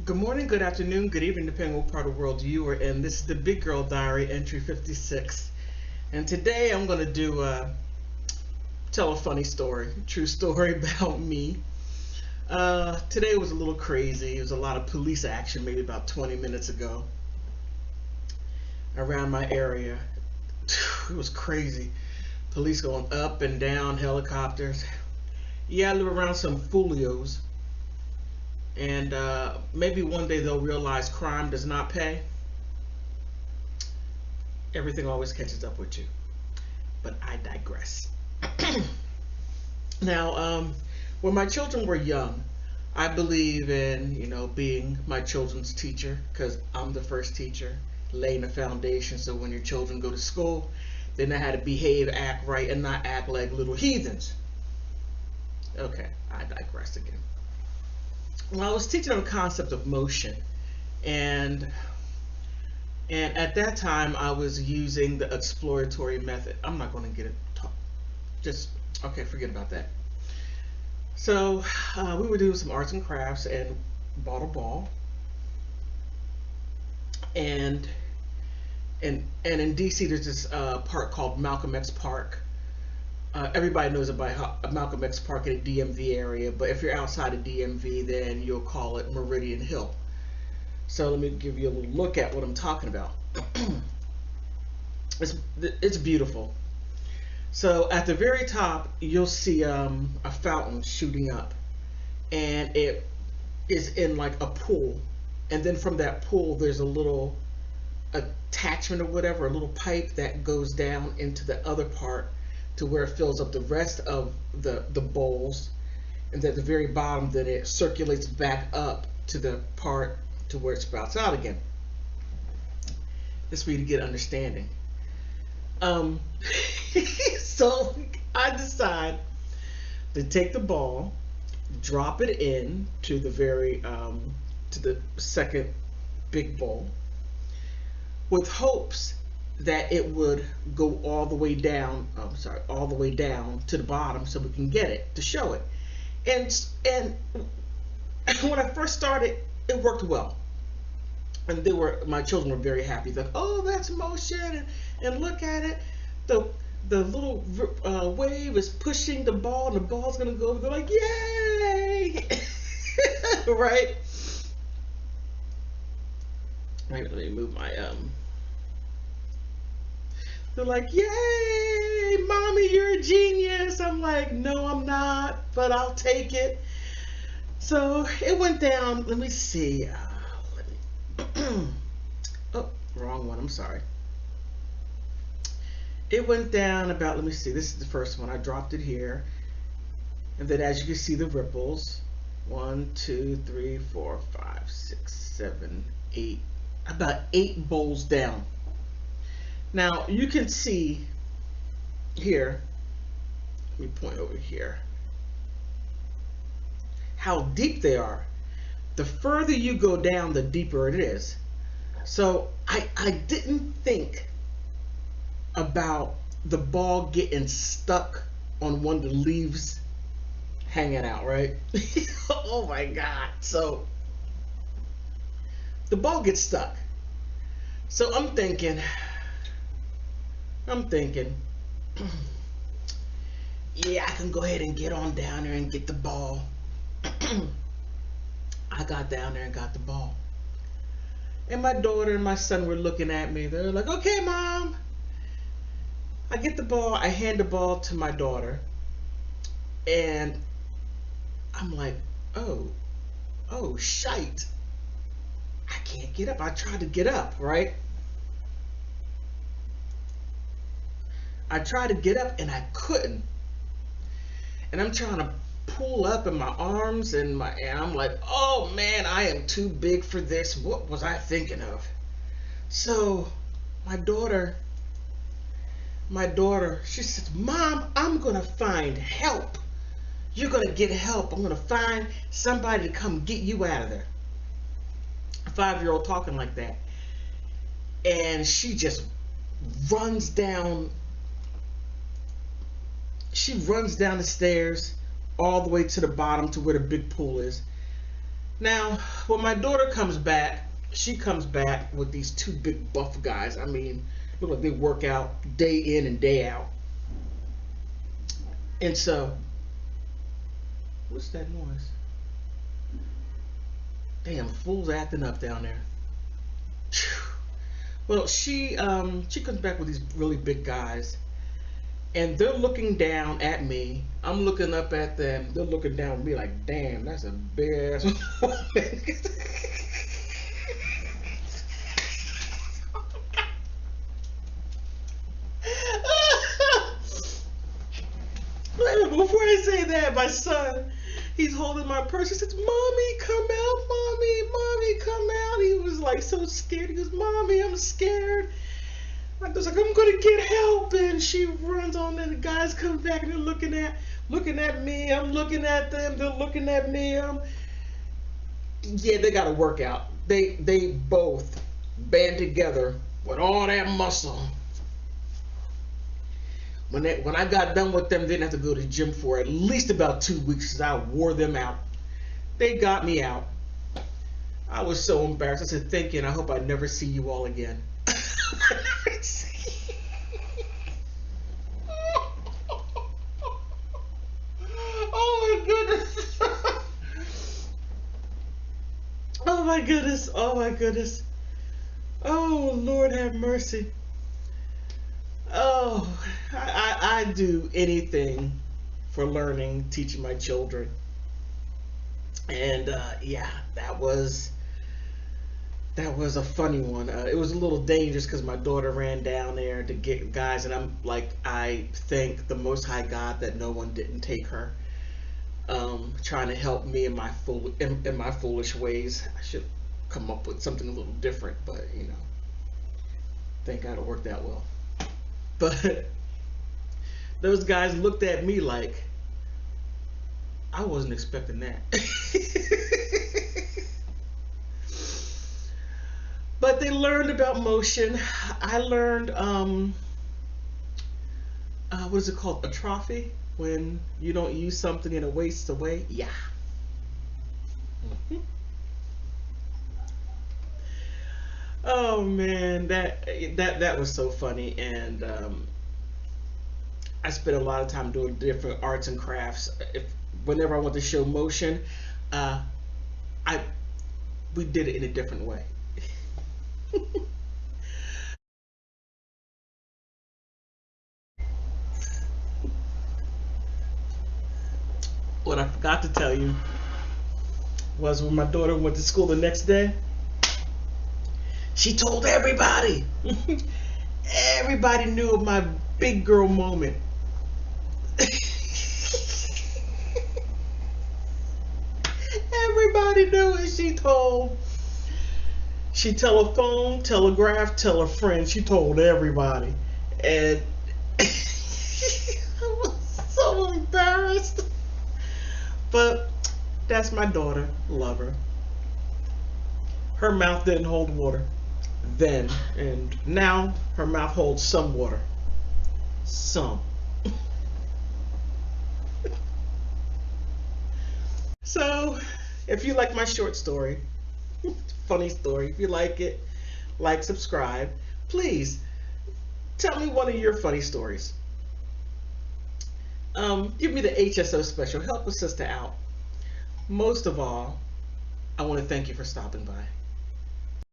Good morning, good afternoon, good evening, depending on what part of the world you are in. This is the Big Girl Diary, entry 56. And today I'm going to tell a funny story, true story about me. Today was a little crazy. There was a lot of police action maybe about 20 minutes ago around my area. It was crazy. Police going up and down, helicopters. Yeah, I live around some folios. And maybe one day they'll realize crime does not pay. Everything always catches up with you. But I digress. Now, when my children were young, I believe in, being my children's teacher because I'm the first teacher, laying the foundation so when your children go to school, they know how to behave, act right, and not act like little heathens. Okay, I digress again. Well, I was teaching them a concept of motion, and at that time I was using the exploratory method. I'm not going to get it. Just okay, forget about that. So we were doing some arts and crafts and bought a ball, and and in DC there's this park called Malcolm X Park. Everybody knows about Malcolm X Park in the DMV area, but if you're outside of DMV, then you'll call it Meridian Hill. So let me give you a little look at what I'm talking about. it's it's beautiful. So at the very top, you'll see a fountain shooting up, and it is in like a pool. And then from that pool, there's a little attachment or whatever, a little pipe that goes down into the other part to where it fills up the rest of the bowls. And at the very bottom, then it circulates back up to the part to where it spouts out again. This for you to get understanding. Um, so I decide to take the ball, drop it in to the to the second big bowl, with hopes that it would go all the way down. I'm sorry, all the way down to the bottom, so we can get it to show it. And when I first started, it worked well, and they were my children were very happy. Like, oh, that's motion, and look at it. The the little wave is pushing the ball, and the ball's gonna go. They're like, yay! Right? Right. Let me move my They're like, yay, mommy, you're a genius. I'm like, no, I'm not, but I'll take it. So it went down. Let me see. Oh, wrong one. I'm sorry. It went down about, let me see. This is the first one. I dropped it here. And then as you can see, the ripples. 1, 2, 3, 4, 5, 6, 7, 8. About 8 bowls down. Now you can see here, let me point over here, how deep they are. The further you go down, the deeper it is. So I didn't think about the ball getting stuck on one of the leaves hanging out, right? Oh my God. So the ball gets stuck. So I'm thinking, yeah, I can go ahead and get on down there and get the ball. I got down there and got the ball. And my daughter and my son were looking at me. They're like, okay, mom. I get the ball. I hand the ball to my daughter. And I'm like, oh, oh, shite. I can't get up. I tried to get up, right? I tried to get up and I couldn't. And I'm trying to pull up in my arms and I'm like, oh man, I am too big for this. What was I thinking of? So my daughter, she said, Mom, I'm gonna find help. You're gonna get help. I'm gonna find somebody to come get you out of there. A 5-year-old talking like that. And she just runs down she runs down the stairs all the way to the bottom to where the big pool is. Now, when my daughter comes back, she comes back with these two big buff guys. I mean, look like they work out day in and day out. And so, what's that noise? Damn, fool's acting up down there. Well, she comes back with these really big guys, and they're looking down at me. I'm looking up at them. They're looking down at me like, damn, that's a big ass woman. Before I say that, my son, he's holding my purse. He says, "Mommy, come out, mommy, come out." He was like so scared. He goes, "Mommy, I'm scared." I was like, "I'm gonna get help," and she runs on, and the guys come back and they're looking at me. I'm looking at them. They're looking at me. Yeah, they got to work out. They both band together with all that muscle. When I got done with them, they didn't have to go to the gym for at least about 2 weeks because I wore them out. They got me out. I was so embarrassed. I said, "Thank you, and I hope I never see you all again." Oh my goodness. Oh my goodness. Oh my goodness. Oh Lord have mercy. Oh, I do anything for learning, teaching my children. And yeah, that was a funny one. It was a little dangerous because my daughter ran down there to get guys, and I'm like, I thank the Most High God that no one didn't take her. Trying to help me in in my foolish ways. I should come up with something a little different, but thank God it worked out well. But those guys looked at me like I wasn't expecting that. But they learned about motion. I learned what is it called? Atrophy, when you don't use something and it wastes away. Yeah. Mhm. Oh man, that was so funny, and I spent a lot of time doing different arts and crafts. If Whenever I want to show motion, uh, I we did it in a different way. What I forgot to tell you was when my daughter went to school the next day, she told everybody. Everybody knew of my big girl moment. Everybody knew it. She told. She telephoned, telegraphed, tell a friend. She told everybody, and I was so embarrassed. But that's my daughter. Love her. Her mouth didn't hold water then, and now her mouth holds some water. Some. So, if you like my short story, funny story, if you like it, like, subscribe. Please tell me one of your funny stories. Give me the HSO special. Help a sister out. Most of all, I want to thank you for stopping by.